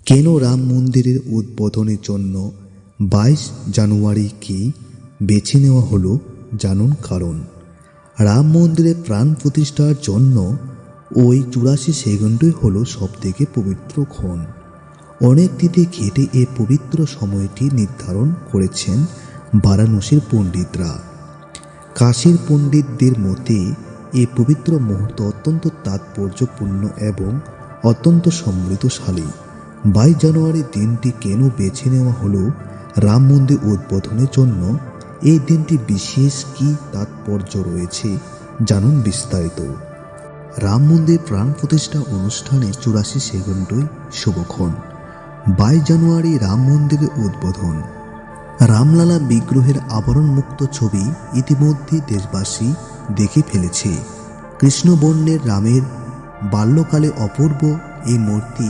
কেন রাম মন্দিরের উদ্বোধনের জন্য 22 জানুয়ারিকে বেছে নেওয়া হলো জানুন কারণ। রাম মন্দিরের প্রাণ প্রতিষ্ঠার জন্য ওই 84 সেকেন্ডই হলো সবথেকে পবিত্র ক্ষণ। অনেক তিথি ঘেটে এই পবিত্র সময়টি নির্ধারণ করেছেন বারাণসীর পণ্ডিতরা। কাশীর পণ্ডিতদের মতে এই পবিত্র মুহূর্ত অত্যন্ত তাৎপর্যপূর্ণ এবং অত্যন্ত সমৃদ্ধশালী। 22 জানুয়ারি দিনটি কেন বেছে নেওয়া হলো রাম মন্দির উদ্বোধনের জন্য? এই দিনটি বিশেষ কী তাৎপর্য রয়েছে জানুন বিস্তারিত। রাম মন্দির প্রাণ প্রতিষ্ঠা অনুষ্ঠানে 84 সেকেন্ডই শুভক্ষণ। 22 জানুয়ারি রাম মন্দিরের উদ্বোধন। রামলালা বিগ্রহের আবরণমুক্ত ছবি ইতিমধ্যে দেশবাসী দেখে ফেলেছে। কৃষ্ণবর্ণের রামের বাল্যকালে অপূর্ব এই মূর্তি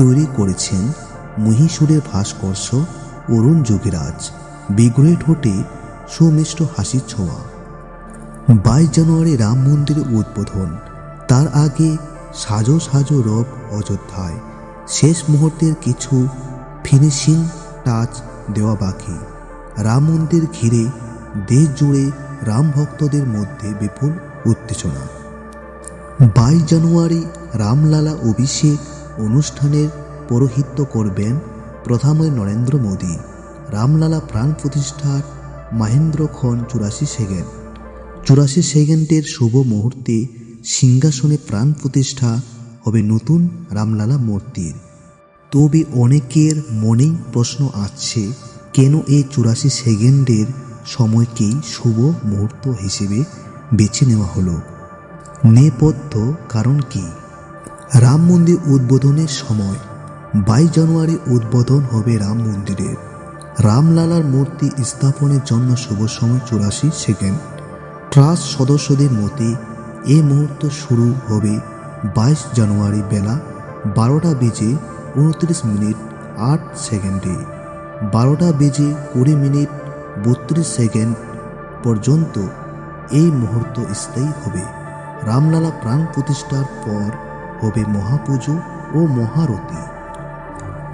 তৈরি করেছেন মহীশূরের ভাস্কর্য অরুণ যোগীরাজ। বিগ্রহে ঠোঁটে সুমিষ্ট হাসির ছোঁয়া। 22 জানুয়ারি রাম মন্দিরের উদ্বোধন। তার আগে সাজো সাজো রব অযোধ্যায়। শেষ মুহূর্তের কিছু ফিনিশিং টাচ দেওয়া বাকি। রাম মন্দির ঘিরে দেশ জুড়ে রাম ভক্তদের মধ্যে বিপুল উত্তেজনা। 22 জানুয়ারি রামলালা অভিষেক অনুষ্ঠানের পৌরোহিত্য করবেন প্রধানমন্ত্রী নরেন্দ্র মোদী। রামলালা প্রাণ প্রতিষ্ঠার মহেন্দ্রক্ষণ 84 সেকেন্ড। 84 সেকেন্ডের শুভ মুহূর্তে সিংহাসনে প্রাণ প্রতিষ্ঠা হবে নতুন রামলালা মূর্তির। তবে অনেকের মনেই প্রশ্ন আসছে, কেন এই 84 সেকেন্ডের সময়কেই শুভ মুহূর্ত হিসেবে বেছে নেওয়া হলো? নেপথ্য কারণ কি? রাম মন্দির উদ্বোধনের সময় 22 জানুয়ারি উদ্বোধন হবে রাম মন্দিরের। রামলালার মূর্তি স্থাপনের জন্য শুভ সময় 84 সেকেন্ড। ট্রাস্ট সদস্যদের মতে এই মুহূর্ত শুরু হবে 22 জানুয়ারি বেলা 12:29:08 12:20:32 পর্যন্ত এই মুহূর্ত স্থায়ী হবে। রামলালা প্রাণ প্রতিষ্ঠার পর হবে মহাপুজো ও মহারতি।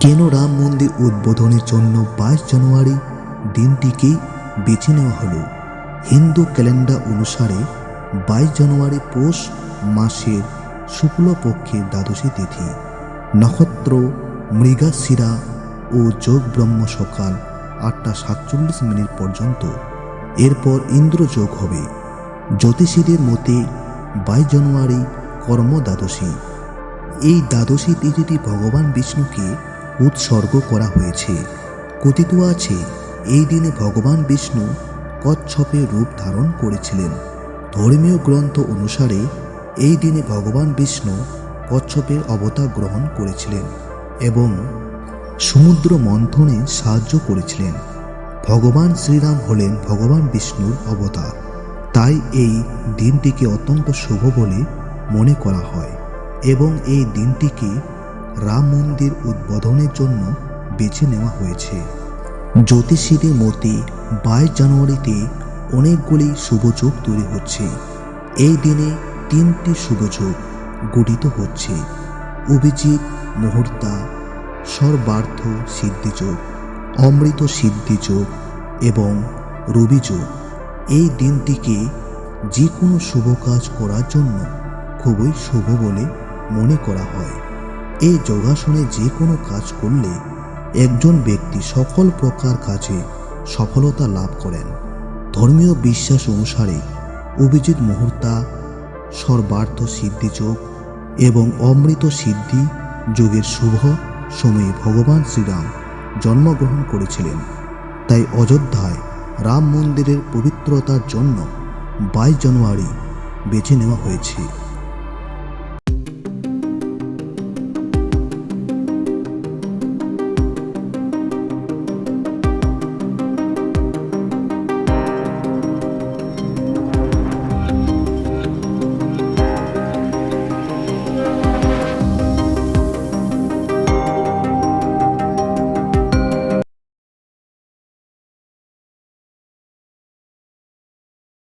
কেন রাম মন্দির উদ্বোধনের জন্য 22 জানুয়ারি দিনটিকেই বেছে নেওয়া হলো? হিন্দু ক্যালেন্ডার অনুসারে 22 জানুয়ারি পৌষ মাসের শুক্লপক্ষের দ্বাদশী তিথি। নক্ষত্র মৃগশিরা ও যোগ ব্রহ্ম সকাল 8:47 পর্যন্ত। এরপর ইন্দ্রযোগ হবে। জ্যোতিষীদের মতে 22 জানুয়ারি কর্ম দ্বাদশী। এই দ্বাদশী তিথিটি ভগবান বিষ্ণুকে উৎসর্গ করা হয়েছে। কথিত আছে এই দিনে ভগবান বিষ্ণু কচ্ছপের রূপ ধারণ করেছিলেন। ধর্মীয় গ্রন্থ অনুসারে এই দিনে ভগবান বিষ্ণু কচ্ছপের অবতার গ্রহণ করেছিলেন এবং সমুদ্র মন্থনে সাহায্য করেছিলেন। ভগবান শ্রীরাম হলেন ভগবান বিষ্ণুর অবতার। তাই এই দিনটিকে অত্যন্ত শুভ বলে মনে করা হয় এবং এই দিনটিকে রাম মন্দির উদ্বোধনের জন্য বেছে নেওয়া হয়েছে। জ্যোতিষীদের মতে 22 জানুয়ারিতে অনেকগুলি শুভযোগ তৈরি হচ্ছে। এই দিনে 3টি শুভযোগ গঠিত হচ্ছে: অভিজিৎ মুহূর্তা, সর্বার্থ সিদ্ধিযোগ, অমৃত সিদ্ধিযোগ এবং রবিযোগ। এই দিনটিকে যে কোনো শুভ কাজ করার জন্য খুবই শুভ বলে মনে করা হয়। এই যোগাসনে যে কোনো কাজ করলে একজন ব্যক্তি সকল প্রকার কাজে সফলতা লাভ করেন। ধর্মীয় বিশ্বাস অনুসারে অভিজিৎ মুহূর্তা, সর্বার্থ সিদ্ধিযোগ এবং অমৃত সিদ্ধি যোগের শুভ সময়ে ভগবান শ্রীরাম জন্মগ্রহণ করেছিলেন। তাই অযোধ্যায় রাম মন্দিরের পবিত্রতার জন্য 22 জানুয়ারি বেছে নেওয়া হয়েছে।